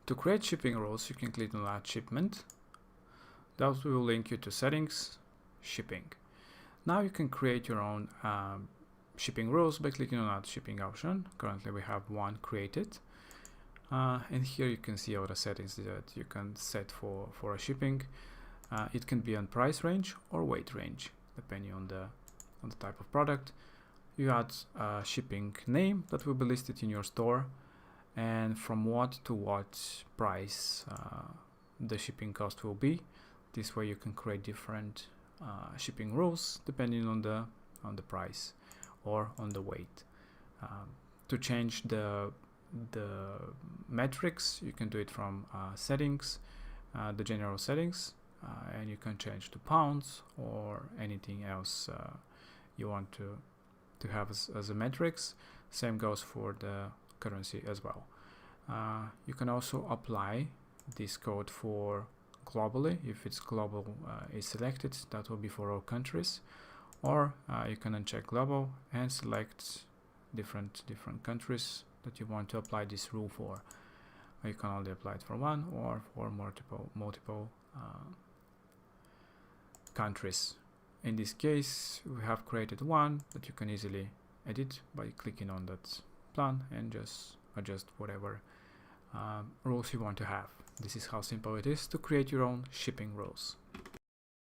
To create shipping rules, you can click on Add Shipment. That will link you to Settings, Shipping. Now you can create your own shipping rules by clicking on Add Shipping option. Currently we have one created. And here you can see all the settings that you can set for a shipping. It can be on price range or weight range, depending on the type of product. You add a shipping name that will be listed in your store, and from what to what price the shipping cost will be. This way you can create different shipping rules depending on the price or on the weight. To change the metrics, you can do it from settings, the general settings, and you can change to pounds or anything else you want to have as a metrics. Same goes for the currency as well. You can also apply this code for globally. If it's global is selected, that will be for all countries, or you can uncheck global and select different countries that you want to apply this rule for. You can only apply it for one or for multiple countries. In this case, we have created one that you can easily edit by clicking on that plan and just adjust whatever rules you want to have. This is how simple it is to create your own shipping rules.